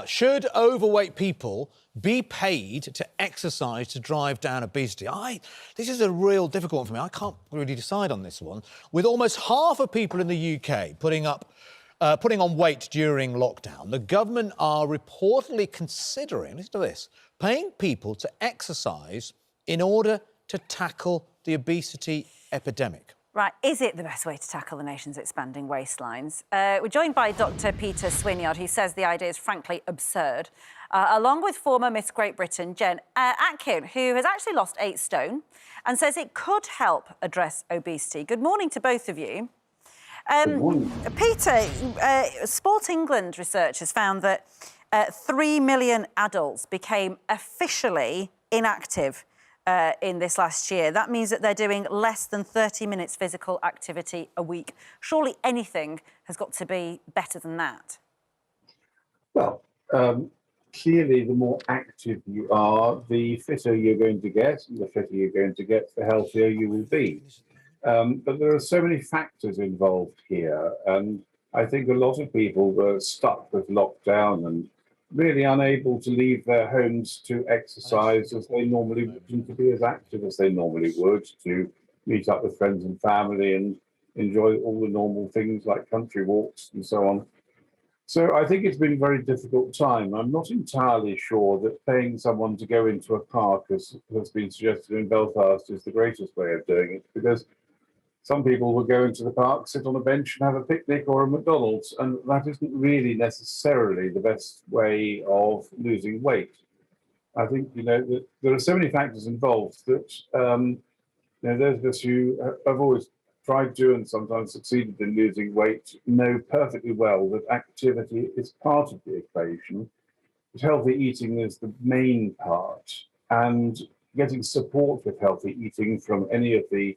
Now, should overweight people be paid to exercise to drive down obesity? This is a real difficult one for me. I can't really decide on this one. With almost half of people in the UK putting on weight during lockdown, the government are reportedly considering, listen to this, paying people to exercise in order to tackle the obesity epidemic. Right, is it the best way to tackle the nation's expanding waistlines? We're joined by Dr. Peter Swinyard, who says the idea is frankly absurd, along with former Miss Great Britain, Jen Atkin, who has actually lost 8 stone and says it could help address obesity. Good morning to both of you. Good morning. Peter, Sport England research has found that 3 million adults became officially inactive in this last year. That means that they're doing less than 30 minutes physical activity a week. Surely anything has got to be better than that. Well, clearly the more active you are, the fitter you're going to get. The fitter you're going to get, the healthier you will be. But there are so many factors involved here, and I think a lot of people were stuck with lockdown and really unable to leave their homes to exercise as they normally would, and to be as active as they normally would, to meet up with friends and family and enjoy all the normal things like country walks and so on. So I think it's been a very difficult time. I'm not entirely sure that paying someone to go into a park, as has been suggested in Belfast, is the greatest way of doing it, because some people will go into the park, sit on a bench and have a picnic or a McDonald's, and that isn't really necessarily the best way of losing weight. I think, that there are so many factors involved that, those of us who have always tried to and sometimes succeeded in losing weight know perfectly well that activity is part of the equation, but healthy eating is the main part, and getting support with healthy eating from any of the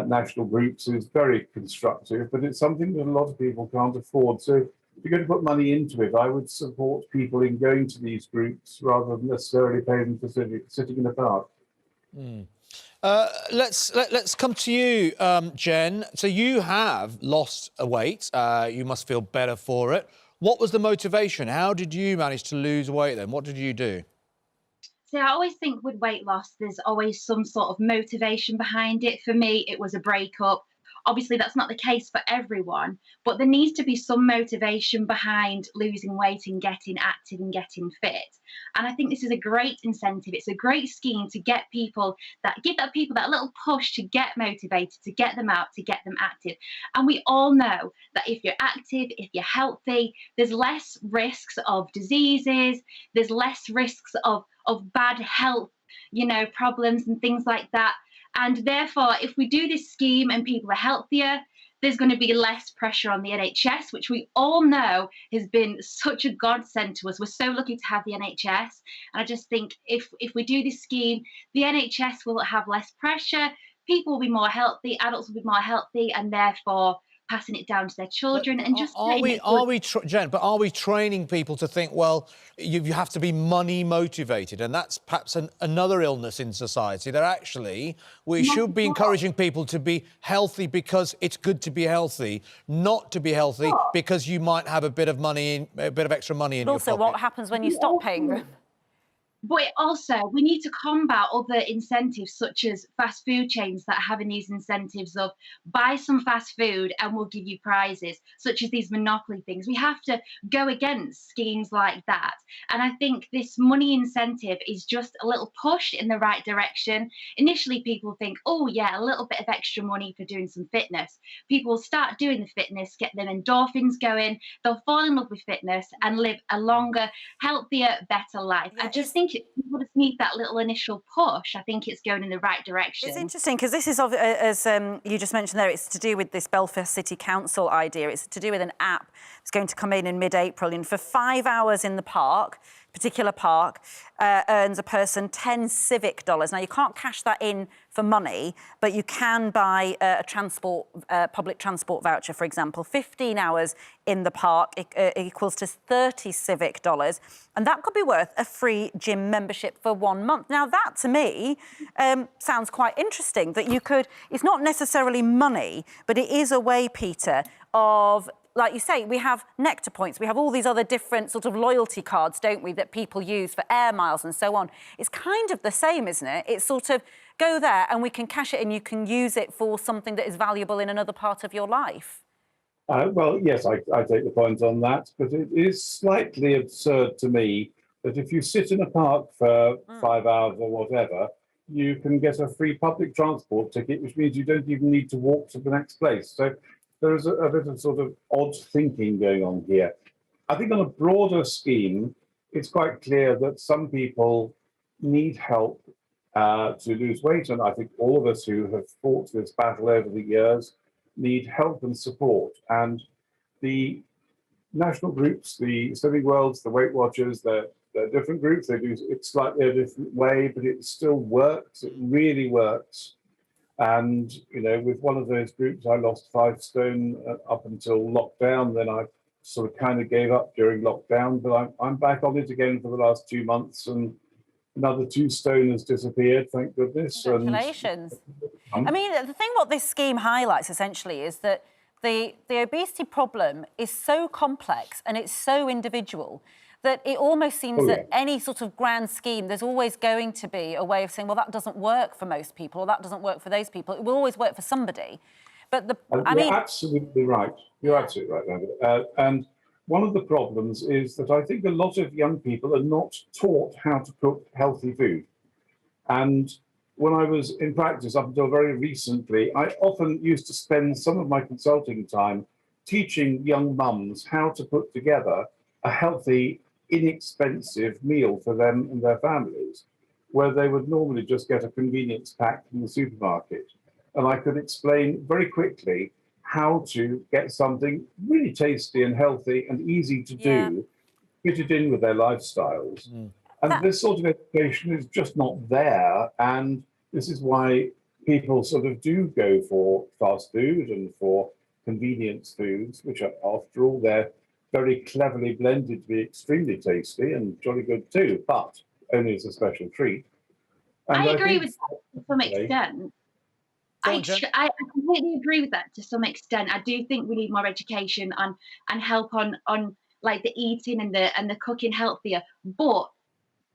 national groups is very constructive, but it's something that a lot of people can't afford. So if you're going to put money into it, I would support people in going to these groups rather than necessarily pay them for sitting in a park. Let's come to you, Jen. So you have lost weight. You must feel better for it. What was the motivation? How did you manage to lose weight then? What did you do? So I always think with weight loss, there's always some sort of motivation behind it. For me, it was a breakup. Obviously, that's not the case for everyone, but there needs to be some motivation behind losing weight and getting active and getting fit. And I think this is a great incentive. It's a great scheme to get people give people that little push to get motivated, to get them out, to get them active. And we all know that if you're active, if you're healthy, there's less risks of diseases, there's less risks of bad health, problems and things like that. And therefore, if we do this scheme and people are healthier, there's going to be less pressure on the NHS, which we all know has been such a godsend to us. We're so lucky to have the NHS. And I just think if we do this scheme, the NHS will have less pressure, people will be more healthy, adults will be more healthy, and therefore passing it down to their children. And just Jen, but are we training people to think, well, you have to be money motivated, and that's perhaps another illness in society, that actually we should be encouraging people to be healthy because it's good to be healthy, not to be healthy because you might have a bit of extra money in your pocket. Also, what happens when you stop paying them? But also, we need to combat other incentives, such as fast food chains that are having these incentives of buy some fast food and we'll give you prizes, such as these monopoly things. We have to go against schemes like that. And I think this money incentive is just a little push in the right direction. Initially, people think, oh, yeah, a little bit of extra money for doing some fitness. People will start doing the fitness, get their endorphins going. They'll fall in love with fitness and live a longer, healthier, better life. I just think people just need that little initial push. I think it's going in the right direction. It's interesting because this is, as you just mentioned there, it's to do with this Belfast City Council idea. It's to do with an app that's going to come in mid-April, and for 5 hours in the particular park, earns a person 10 civic dollars. Now, you can't cash that in for money, but you can buy a public transport voucher, for example. 15 hours in the park equals to 30 civic dollars, and that could be worth a free gym membership for 1 month. Now, that, to me, sounds quite interesting, that you could... It's not necessarily money, but it is a way, Peter, of like you say, we have nectar points, we have all these other different sort of loyalty cards, don't we, that people use for air miles and so on. It's kind of the same, isn't it? It's sort of go there and we can cash it and you can use it for something that is valuable in another part of your life. Well, yes, I take the point on that, but it is slightly absurd to me that if you sit in a park for 5 hours or whatever, you can get a free public transport ticket, which means you don't even need to walk to the next place. So there is a bit of sort of odd thinking going on here. I think on a broader scheme, it's quite clear that some people need help to lose weight. And I think all of us who have fought this battle over the years need help and support. And the national groups, the Slimming Worlds, the Weight Watchers, they're different groups. They do it slightly a different way, but it still works. It really works. And, you know, with one of those groups, I lost 5 stone up until lockdown. Then I sort of kind of gave up during lockdown, but I'm back on it again for the last 2 months, and another 2 stone has disappeared, thank goodness. Congratulations. I mean, the thing what this scheme highlights essentially is that the obesity problem is so complex and it's so individual that it almost seems that any sort of grand scheme, there's always going to be a way of saying, well, that doesn't work for most people, or that doesn't work for those people. It will always work for somebody. But you're absolutely right. You're absolutely right, Amber. And one of the problems is that I think a lot of young people are not taught how to cook healthy food. And when I was in practice up until very recently, I often used to spend some of my consulting time teaching young mums how to put together a healthy, inexpensive meal for them and their families, where they would normally just get a convenience pack from the supermarket. And I could explain very quickly how to get something really tasty and healthy and easy to do, fit it in with their lifestyles. And this sort of education is just not there. And this is why people sort of do go for fast food and for convenience foods, which are, after all, they're very cleverly blended to be extremely tasty and jolly good too, but only as a special treat. And I agree with that to some extent. I completely agree with that to some extent. I do think we need more education and help on like the eating and the cooking healthier. But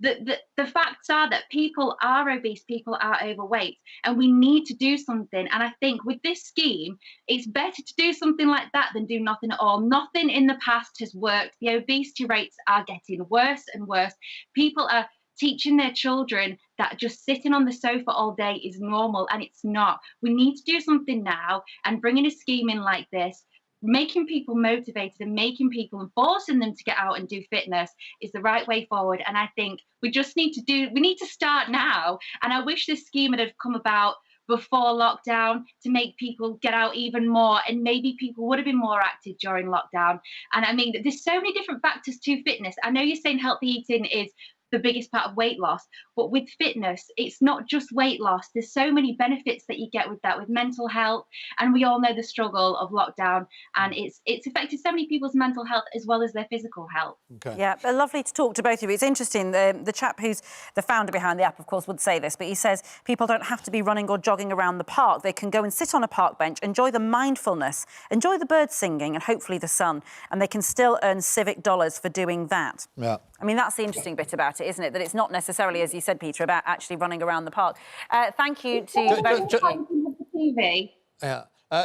the facts are that people are obese, people are overweight, and we need to do something. And I think with this scheme, it's better to do something like that than do nothing at all. Nothing in the past has worked. The obesity rates are getting worse and worse. People are teaching their children that just sitting on the sofa all day is normal, and it's not. We need to do something now, and bringing a scheme in like this, making people motivated and making people and forcing them to get out and do fitness is the right way forward. And I think we need to start now. And I wish this scheme had come about before lockdown to make people get out even more, and maybe people would have been more active during lockdown. And I mean, there's so many different factors to fitness. I know you're saying healthy eating is the biggest part of weight loss, but with fitness, it's not just weight loss. There's so many benefits that you get with that, with mental health, and we all know the struggle of lockdown, and it's affected so many people's mental health as well as their physical health. Okay. Yeah, but lovely to talk to both of you. It's interesting, the chap who's the founder behind the app, of course, would say this, but he says people don't have to be running or jogging around the park. They can go and sit on a park bench, enjoy the mindfulness, enjoy the birds singing, and hopefully the sun, and they can still earn civic dollars for doing that. Yeah. I mean, that's the interesting bit about it, isn't it? That it's not necessarily, as you said, Peter, about actually running around the park. Thank you to both of you. Yeah.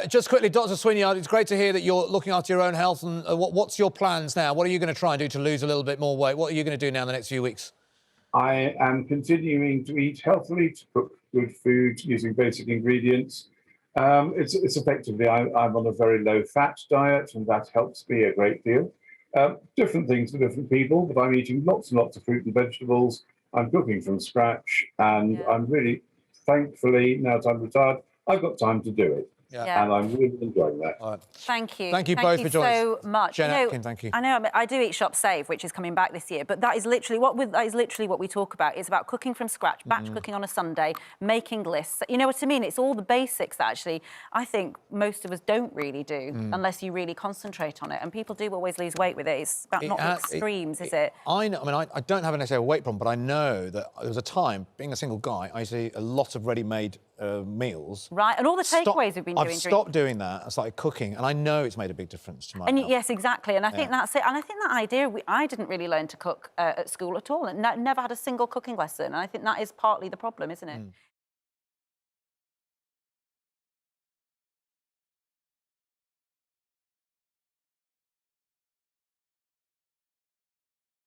Just quickly, Dr. Swinyard, it's great to hear that you're looking after your own health. And what's your plans now? What are you going to try and do to lose a little bit more weight? What are you going to do now in the next few weeks? I am continuing to eat healthily, to cook good food using basic ingredients. It's effectively, I'm on a very low-fat diet, and that helps me a great deal. Different things for different people, but I'm eating lots and lots of fruit and vegetables. I'm cooking from scratch, and I'm really, thankfully, now that I'm retired, I've got time to do it. Yeah. And I'm really enjoying that. All right. Thank you. Thank you both for joining so much. Jen Atkin, thank you. I know I do eat Shop Save, which is coming back this year, but that is literally what we talk about. It's about cooking from scratch, batch cooking on a Sunday, making lists. You know what I mean? It's all the basics that actually I think most of us don't really do unless you really concentrate on it. And people do always lose weight with it. It's about not the extremes, is it? I know. I mean, I don't have necessarily a weight problem, but I know that there was a time, being a single guy, I used to eat a lot of ready-made meals. Right, and all the takeaways we've been doing. I've stopped doing that. I started cooking, and I know it's made a big difference to my health. Yes, exactly, and I think that's it. And I think that idea, I didn't really learn to cook at school at all, and never had a single cooking lesson. And I think that is partly the problem, isn't it?